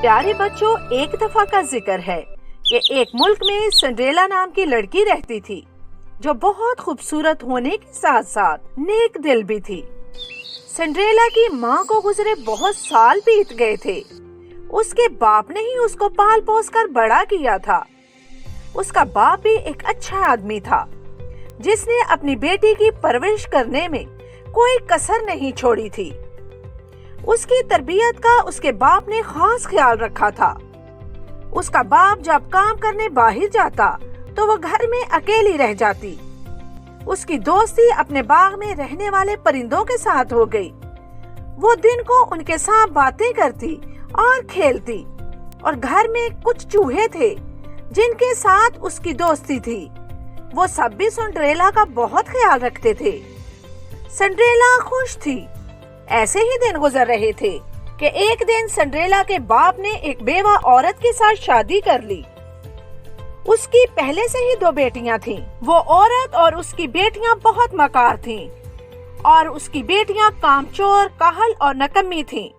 پیارے بچوں، ایک دفعہ کا ذکر ہے کہ ایک ملک میں سنڈریلا نام کی لڑکی رہتی تھی جو بہت خوبصورت ہونے کے ساتھ ساتھ نیک دل بھی تھی۔ سنڈریلا کی ماں کو گزرے بہت سال بیت گئے تھے۔ اس کے باپ نے ہی اس کو پال پوس کر بڑا کیا تھا۔ اس کا باپ بھی ایک اچھا آدمی تھا جس نے اپنی بیٹی کی پرورش کرنے میں کوئی کسر نہیں چھوڑی تھی۔ اس کی تربیت کا اس کے باپ نے خاص خیال رکھا تھا۔ اس کا باپ جب کام کرنے باہر جاتا تو وہ گھر میں اکیلی رہ جاتی۔ اس کی دوستی اپنے باغ میں رہنے والے پرندوں کے ساتھ ہو گئی۔ وہ دن کو ان کے ساتھ باتیں کرتی اور کھیلتی، اور گھر میں کچھ چوہے تھے جن کے ساتھ اس کی دوستی تھی۔ وہ سب بھی سنڈریلا کا بہت خیال رکھتے تھے۔ سنڈریلا خوش تھی۔ ایسے ہی دن گزر رہے تھے کہ ایک دن سنڈریلا کے باپ نے ایک بیوہ عورت کے ساتھ شادی کر لی۔ اس کی پہلے سے ہی 2 بیٹیاں تھیں۔ وہ عورت اور اس کی بیٹیاں بہت مکار تھیں، اور اس کی بیٹیاں کامچور، کاہل اور نکمی تھیں۔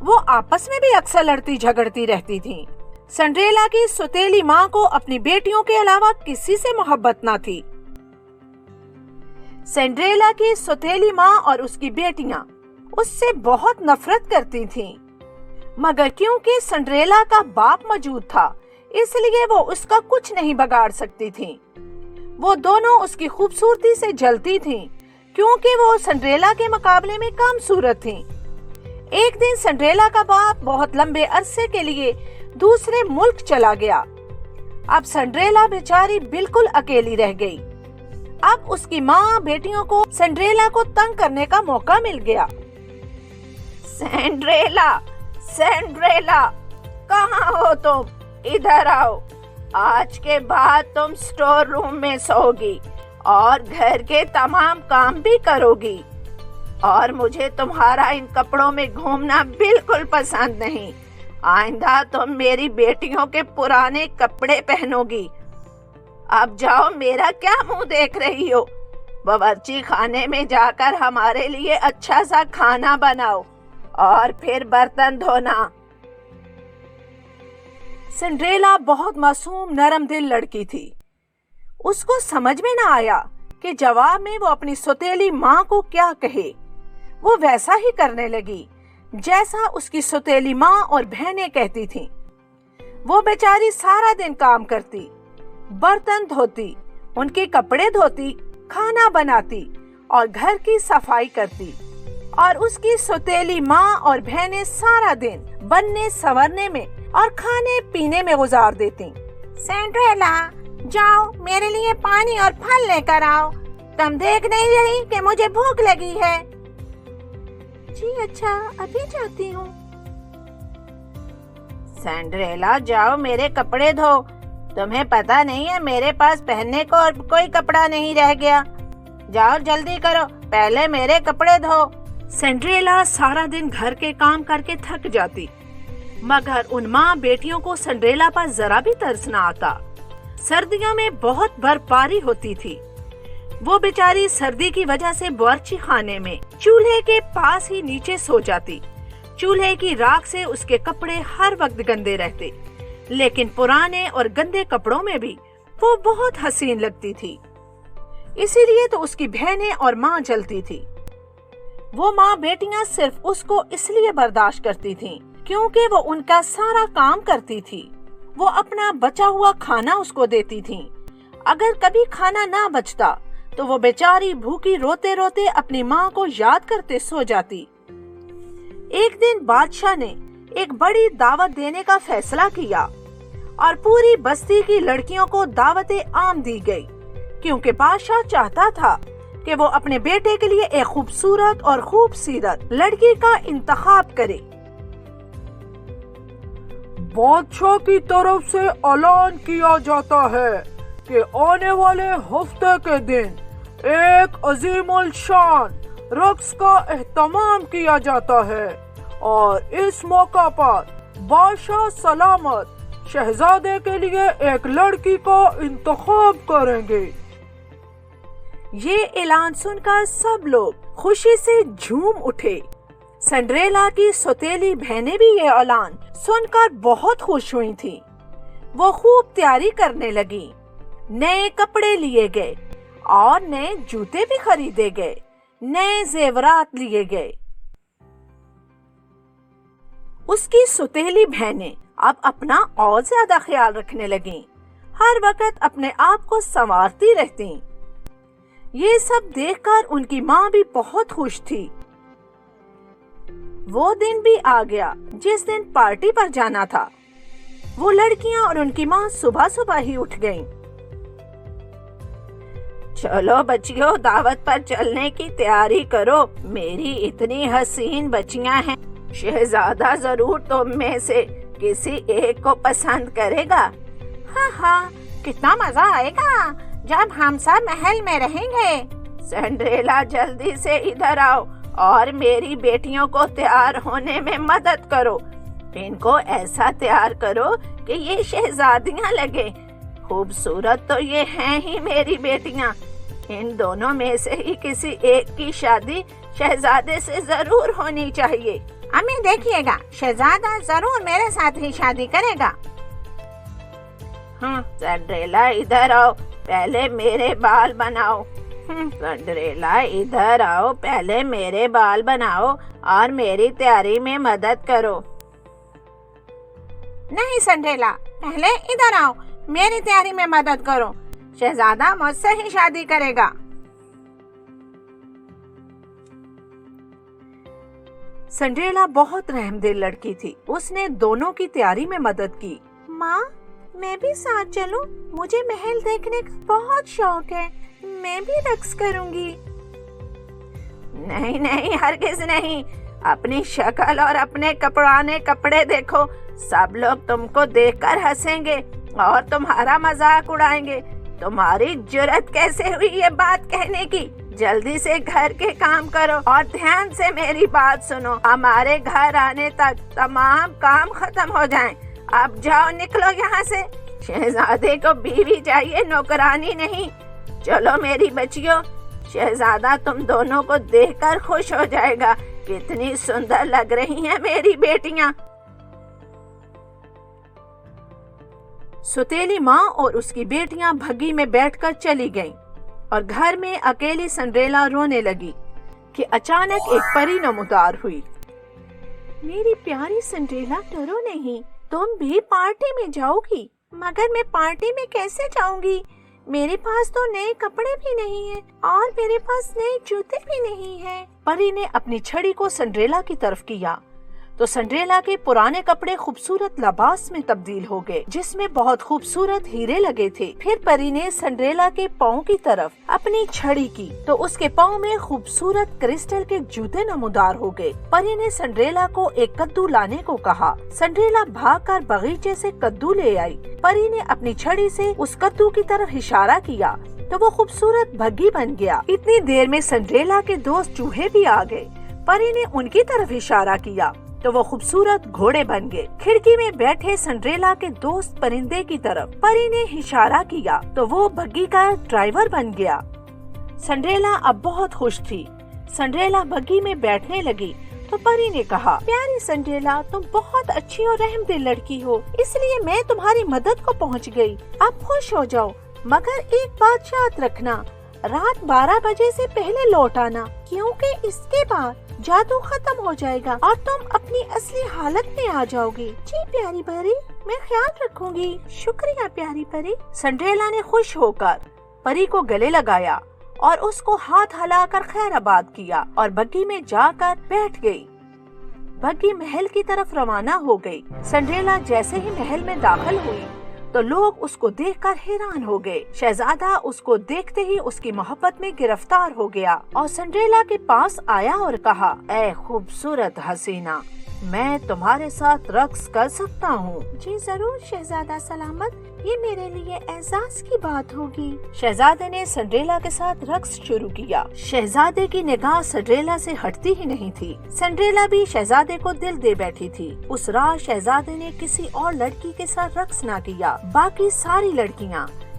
وہ آپس میں بھی اکثر لڑتی جھگڑتی رہتی تھیں۔ سنڈریلا کی سوتیلی ماں کو اپنی بیٹیوں کے علاوہ کسی سے محبت نہ تھی۔ سنڈریلا کی سوتیلی ماں اور اس کی بیٹیاں اس سے بہت نفرت کرتی تھیں، مگر کیونکہ سنڈریلا کا باپ موجود تھا اس لیے وہ اس کا کچھ نہیں بگاڑ سکتی تھیں۔ وہ دونوں اس کی خوبصورتی سے جلتی تھیں کیونکہ وہ سنڈریلا کے مقابلے میں کم صورت تھیں۔ ایک دن سنڈریلا کا باپ بہت لمبے عرصے کے لیے دوسرے ملک چلا گیا۔ اب سنڈریلا بیچاری بالکل اکیلی رہ گئی۔ اب اس کی ماں بیٹیوں کو سنڈریلا کو تنگ کرنے کا موقع مل گیا۔ سنڈریلا، سنڈریلا، کہاں ہو تم؟ ادھر آؤ۔ آج کے بعد تم سٹور روم میں سوگی اور گھر کے تمام کام بھی کرو گی، اور مجھے تمہارا ان کپڑوں میں گھومنا بالکل پسند نہیں۔ آئندہ تم میری بیٹیوں کے پرانے کپڑے پہنو گی۔ اب جاؤ، میرا کیا منہ دیکھ رہی ہو؟ باورچی خانے میں جا کر ہمارے لیے اچھا سا کھانا بناؤ اور پھر برتن دھونا۔ سنڈریلا بہت معصوم نرم دل لڑکی تھی۔ اس کو سمجھ میں نہ آیا کہ جواب میں وہ اپنی سوتیلی ماں کو کیا کہے۔ وہ ویسا ہی کرنے لگی جیسا اس کی سوتیلی ماں اور بہنیں کہتی تھیں۔ وہ بیچاری سارا دن کام کرتی، برتن دھوتی، ان کے کپڑے دھوتی، کھانا بناتی اور گھر کی صفائی کرتی، اور اس کی سوتیلی ماں اور بہنیں سارا دن بننے سنورنے میں اور کھانے پینے میں گزار دیتی۔ سنڈریلا، جاؤ میرے لیے پانی اور پھل لے کر آؤ۔ تم دیکھ نہیں رہی کہ مجھے بھوک لگی ہے؟ جی اچھا، ابھی جاتی ہوں۔ سنڈریلا، جاؤ میرے کپڑے دھو۔ تمہیں پتا نہیں ہے میرے پاس پہننے کو اور کوئی کپڑا نہیں رہ گیا۔ جاؤ جلدی کرو، پہلے میرے کپڑے دھو۔ سنڈریلا سارا دن گھر کے کام کر کے تھک جاتی، مگر ان ماں بیٹیوں کو سنڈریلا پر ذرا بھی ترس نہ آتا۔ سردیوں میں بہت برفباری ہوتی تھی۔ وہ بیچاری سردی کی وجہ سے باورچی خانے میں چولہے کے پاس ہی نیچے سو جاتی۔ چولہے کی راکھ سے اس کے کپڑے ہر وقت گندے رہتے، لیکن پرانے اور گندے کپڑوں میں بھی وہ بہت حسین لگتی تھی۔ اسی لیے تو اس کی بہنیں اور ماں جلتی تھی۔ وہ ماں بیٹیاں صرف اس کو اس لیے برداشت کرتی تھیں کیونکہ وہ ان کا سارا کام کرتی تھی۔ وہ اپنا بچا ہوا کھانا اس کو دیتی تھیں۔ اگر کبھی کھانا نہ بچتا تو وہ بیچاری بھوکی روتے روتے اپنی ماں کو یاد کرتے سو جاتی۔ ایک دن بادشاہ نے ایک بڑی دعوت دینے کا فیصلہ کیا اور پوری بستی کی لڑکیوں کو دعوت عام دی گئی، کیونکہ بادشاہ چاہتا تھا کہ وہ اپنے بیٹے کے لیے ایک خوبصورت اور خوبصورت لڑکی کا انتخاب کرے۔ بادشاہ کی طرف سے اعلان کیا جاتا ہے کہ آنے والے ہفتے کے دن ایک عظیم الشان رقص کا اہتمام کیا جاتا ہے، اور اس موقع پر بادشاہ سلامت شہزادے کے لیے ایک لڑکی کا انتخاب کریں گے۔ یہ اعلان سن کر سب لوگ خوشی سے جھوم اٹھے۔ سنڈریلا کی سوتیلی بہنیں بھی یہ اعلان سن کر بہت خوش ہوئی تھی۔ وہ خوب تیاری کرنے لگی، نئے کپڑے لیے گئے اور نئے جوتے بھی خریدے گئے، نئے زیورات لیے گئے۔ اس کی سوتیلی بہنیں اب اپنا اور زیادہ خیال رکھنے لگیں، ہر وقت اپنے آپ کو سنوارتی رہتی۔ یہ سب دیکھ کر ان کی ماں بھی بہت خوش تھی۔ وہ دن بھی آ گیا جس دن پارٹی پر جانا تھا۔ وہ لڑکیاں اور ان کی ماں صبح صبح ہی اٹھ گئیں۔ چلو بچیوں، دعوت پر چلنے کی تیاری کرو، میری اتنی حسین بچیاں ہیں، شہزادہ ضرور تم میں سے کسی ایک کو پسند کرے گا۔ ہاں ہاں، کتنا مزہ آئے گا جب ہم سب محل میں رہیں گے۔ سنڈریلا جلدی سے ادھر آؤ اور میری بیٹیوں کو تیار ہونے میں مدد کرو، ان کو ایسا تیار کرو کہ یہ شہزادیاں لگے۔ خوبصورت تو یہ ہیں ہی میری بیٹیاں، ان دونوں میں سے ہی کسی ایک کی شادی شہزادے سے ضرور ہونی چاہیے۔ امی دیکھیے گا، شہزادہ ضرور میرے ساتھ ہی شادی کرے گا۔ سنڈریلا ادھر آؤ، پہلے میرے بال بناؤ۔ سنڈریلا ادھر آؤ، پہلے میرے بال بناؤ اور میری تیاری میں مدد کرو۔ نہیں سنڈریلا، پہلے ادھر آؤ، میری تیاری میں مدد کرو، شہزادہ مجھ سے ہی شادی کرے گا۔ سنڈریلا بہت رحم دل لڑکی تھی، اس نے دونوں کی تیاری میں مدد کی۔ ماں، میں بھی ساتھ چلوں، مجھے محل دیکھنے کا بہت شوق ہے، میں بھی رقص کروں گی۔ نہیں نہیں، ہرگز نہیں، اپنی شکل اور اپنے کپڑانے کپڑے دیکھو، سب لوگ تم کو دیکھ کر ہنسیں گے اور تمہارا مذاق اڑائیں گے۔ تمہاری جرأت کیسے ہوئی یہ بات کہنے کی؟ جلدی سے گھر کے کام کرو اور دھیان سے میری بات سنو، ہمارے گھر آنے تک تمام کام ختم ہو جائیں۔ اب جاؤ، نکلو یہاں سے، شہزادے کو بیوی چاہیے، نوکرانی نہیں۔ چلو میری بچیوں، شہزادہ تم دونوں کو دیکھ کر خوش ہو جائے گا، کتنی سندر لگ رہی ہیں میری بیٹیاں۔ سوتیلی ماں اور اس کی بیٹیاں بھگی میں بیٹھ کر چلی گئیں اور گھر میں اکیلی سنڈریلا رونے لگی کہ اچانک ایک پری نمودار ہوئی۔ میری پیاری سنڈریلا، ڈرو نہیں، تم بھی پارٹی میں جاؤ گی۔ مگر میں پارٹی میں کیسے جاؤں گی؟ میرے پاس تو نئے کپڑے بھی نہیں ہیں اور میرے پاس نئے جوتے بھی نہیں ہیں۔ پری نے اپنی چھڑی کو سنڈریلا کی طرف کیا تو سنڈریلا کے پرانے کپڑے خوبصورت لباس میں تبدیل ہو گئے جس میں بہت خوبصورت ہیرے لگے تھے۔ پھر پری نے سنڈریلا کے پاؤں کی طرف اپنی چھڑی کی تو اس کے پاؤں میں خوبصورت کرسٹل کے جوتے نمودار ہو گئے۔ پری نے سنڈریلا کو ایک کدو لانے کو کہا۔ سنڈریلا بھاگ کر باغیچے سے کدو لے آئی۔ پری نے اپنی چھڑی سے اس کدو کی طرف اشارہ کیا تو وہ خوبصورت بھگی بن گیا۔ اتنی دیر میں سنڈریلا کے دوست چوہے بھی آ گئے۔ پری نے ان کی طرف اشارہ کیا تو وہ خوبصورت گھوڑے بن گئے۔ کھڑکی میں بیٹھے سنڈریلا کے دوست پرندے کی طرف پری نے اشارہ کیا تو وہ بگی کا ڈرائیور بن گیا۔ سنڈریلا اب بہت خوش تھی۔ سنڈریلا بگی میں بیٹھنے لگی تو پری نے کہا، پیاری سنڈریلا، تم بہت اچھی اور رحم دل لڑکی ہو، اس لیے میں تمہاری مدد کو پہنچ گئی۔ اب خوش ہو جاؤ، مگر ایک بات یاد رکھنا، رات 12 بجے سے پہلے لوٹ آنا، کیونکہ اس کے بعد جادو ختم ہو جائے گا اور تم اپنی اصلی حالت میں آ جاؤ گی۔ جی پیاری پری، میں خیال رکھوں گی۔ شکریہ پیاری پری۔ سنڈریلا نے خوش ہو کر پری کو گلے لگایا اور اس کو ہاتھ ہلا کر خیر آباد کیا اور بگی میں جا کر بیٹھ گئی۔ بگی محل کی طرف روانہ ہو گئی۔ سنڈریلا جیسے ہی محل میں داخل ہوئی تو لوگ اس کو دیکھ کر حیران ہو گئے۔ شہزادہ اس کو دیکھتے ہی اس کی محبت میں گرفتار ہو گیا اور سنڈریلا کے پاس آیا اور کہا، اے خوبصورت حسینہ، میں تمہارے ساتھ رقص کر سکتا ہوں؟ جی ضرور شہزادہ سلامت، یہ میرے لیے اعزاز کی بات ہوگی۔ شہزادے نے سنڈریلا کے ساتھ رقص شروع کیا۔ شہزادے کی نگاہ سنڈریلا سے ہٹتی ہی نہیں تھی۔ سنڈریلا بھی شہزادے کو دل دے بیٹھی تھی۔ اس رات شہزادے نے کسی اور لڑکی کے ساتھ رقص نہ کیا۔ باقی ساری لڑکیاں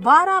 12